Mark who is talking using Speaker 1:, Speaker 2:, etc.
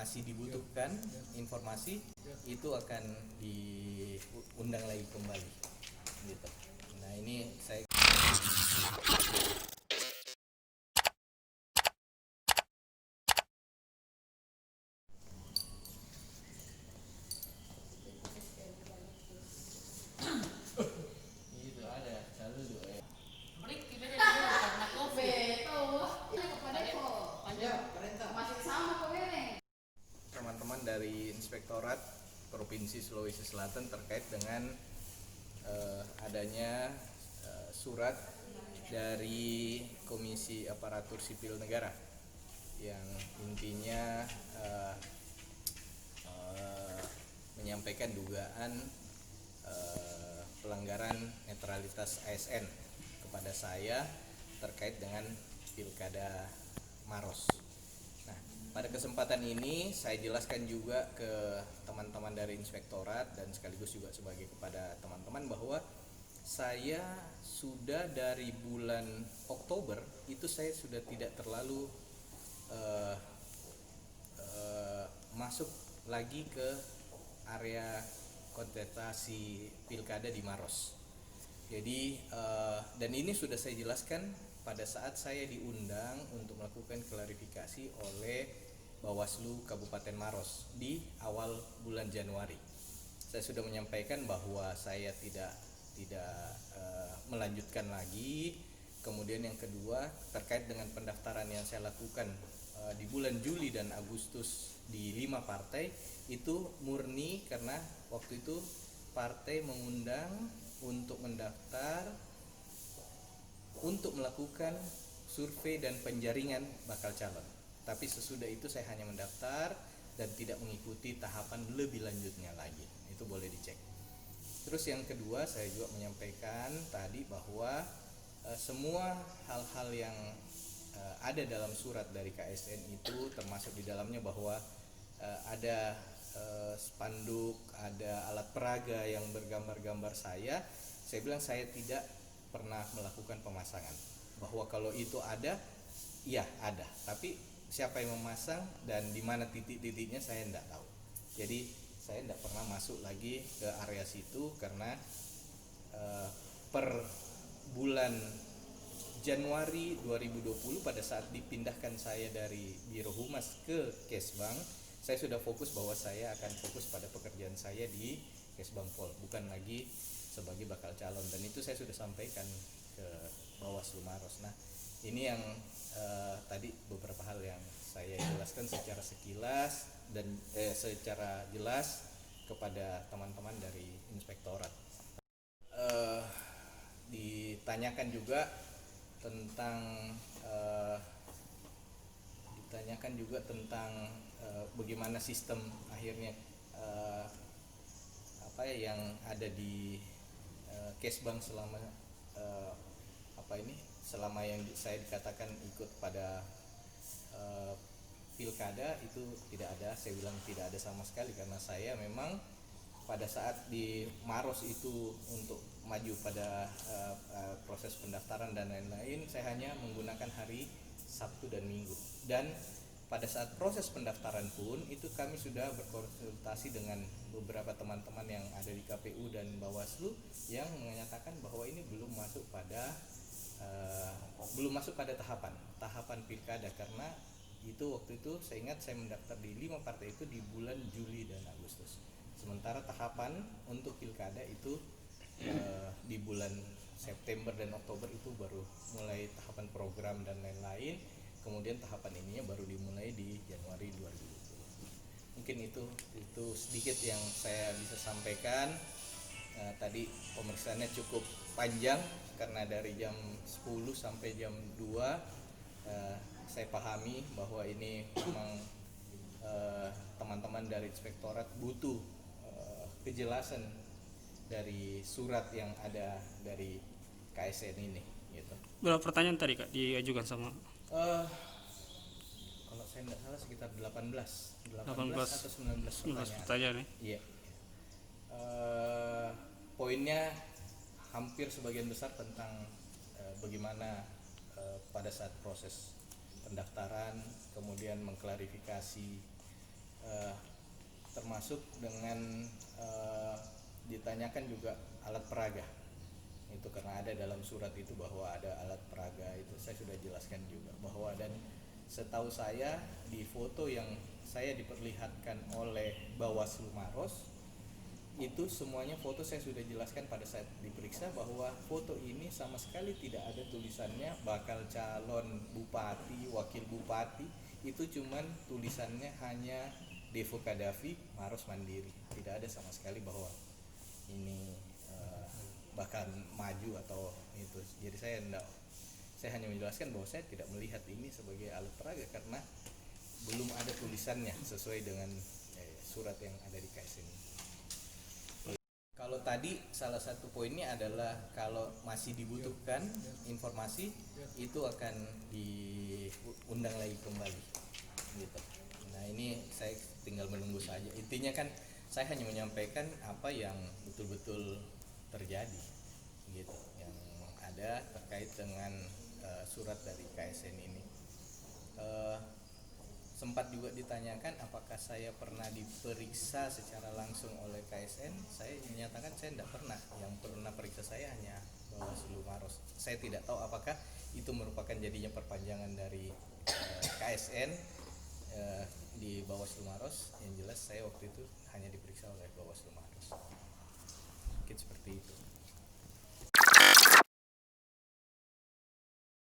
Speaker 1: masih dibutuhkan informasi, itu akan diundang lagi kembali gitu. Nah ini saya itu ada selalu ya. Teman-teman dari Inspektorat Provinsi Sulawesi Selatan terkait dengan adanya surat dari Komisi Aparatur Sipil Negara yang intinya menyampaikan dugaan pelanggaran netralitas ASN kepada saya terkait dengan Pilkada Maros. Nah, pada kesempatan ini saya jelaskan juga ke teman-teman dari Inspektorat dan sekaligus juga sebagai kepada teman-teman bahwa saya sudah dari bulan Oktober itu saya sudah tidak terlalu masuk lagi ke area kontestasi pilkada di Maros. Jadi dan ini sudah saya jelaskan pada saat saya diundang untuk melakukan klarifikasi oleh Bawaslu Kabupaten Maros di awal bulan Januari. Saya sudah menyampaikan bahwa saya tidak melanjutkan lagi. Kemudian yang kedua terkait dengan pendaftaran yang saya lakukan di bulan Juli dan Agustus di 5 partai itu murni karena waktu itu partai mengundang untuk mendaftar untuk melakukan survei dan penjaringan bakal calon. Tapi sesudah itu saya hanya mendaftar dan tidak mengikuti tahapan lebih lanjutnya lagi. Itu boleh dicek. Terus yang kedua saya juga menyampaikan tadi bahwa semua hal-hal yang ada dalam surat dari KSN itu termasuk di dalamnya bahwa ada spanduk, ada alat peraga yang bergambar-gambar saya bilang saya tidak pernah melakukan pemasangan. Bahwa kalau itu ada, ya ada, tapi siapa yang memasang dan di mana titik-titiknya saya tidak tahu. Jadi saya tidak pernah masuk lagi ke area situ karena per bulan Januari 2020 pada saat dipindahkan saya dari Biro Humas ke Kesbang, saya sudah fokus bahwa saya akan fokus pada pekerjaan saya di Kesbang Pol, bukan lagi sebagai bakal calon, dan itu saya sudah sampaikan ke Bawaslu Maros. Nah, ini yang tadi beberapa hal yang saya jelaskan secara sekilas dan secara jelas kepada teman-teman dari Inspektorat. Ditanyakan juga tentang bagaimana sistem akhirnya yang ada di Kesbang selama selama yang saya dikatakan ikut pada pilkada itu tidak ada. Saya bilang tidak ada sama sekali karena saya memang pada saat di Maros itu untuk maju pada proses pendaftaran dan lain-lain, saya hanya menggunakan hari Sabtu dan Minggu. Dan pada saat proses pendaftaran pun itu kami sudah berkonsultasi dengan beberapa teman-teman yang ada di KPU dan Bawaslu yang menyatakan bahwa ini belum masuk pada tahapan pilkada, karena itu waktu itu saya ingat saya mendaftar di 5 partai itu di bulan Juli dan Agustus. Sementara tahapan untuk pilkada itu di bulan September dan Oktober itu baru mulai tahapan program dan lain-lain. Kemudian tahapan ininya baru dimulai di Januari 2020. Mungkin itu sedikit yang saya bisa sampaikan. Tadi pemeriksaannya cukup panjang karena dari jam 10 sampai jam 2. Saya pahami bahwa ini memang teman-teman dari Inspektorat butuh kejelasan dari surat yang ada dari KSN ini gitu.
Speaker 2: Berapa pertanyaan tadi Kak diajukan sama?
Speaker 1: Kalau saya tidak salah sekitar 18 atau 19
Speaker 2: pertanyaan ya?
Speaker 1: Iya. Poinnya hampir sebagian besar tentang bagaimana pada saat proses pendaftaran, kemudian mengklarifikasi Eh, termasuk dengan ditanyakan juga alat peraga itu, karena ada dalam surat itu bahwa ada alat peraga, itu saya sudah jelaskan juga bahwa, dan setahu saya di foto yang saya diperlihatkan oleh Bawaslu Maros itu semuanya foto saya sudah jelaskan pada saat diperiksa bahwa foto ini sama sekali tidak ada tulisannya bakal calon bupati, wakil bupati, itu cuman tulisannya hanya Devo Kadafi, Maros Mandiri, tidak ada sama sekali bahwa ini bakal maju atau itu. Jadi saya hanya menjelaskan bahwa saya tidak melihat ini sebagai alat peraga karena belum ada tulisannya sesuai dengan surat yang ada di KSN. Kalau tadi salah satu poinnya adalah kalau masih dibutuhkan informasi itu akan diundang lagi kembali gitu. Nah ini saya tinggal menunggu saja. Intinya kan saya hanya menyampaikan apa yang betul-betul terjadi gitu, yang ada terkait dengan surat dari KSN ini. Sempat juga ditanyakan apakah saya pernah diperiksa secara langsung oleh KSN. Saya menyatakan saya tidak pernah. Yang pernah periksa saya hanya Bawaslu Maros. Saya tidak tahu apakah itu merupakan jadinya perpanjangan dari KSN di Bawaslu Maros. Yang jelas saya waktu itu hanya diperiksa oleh Bawaslu Maros. Mungkin seperti itu.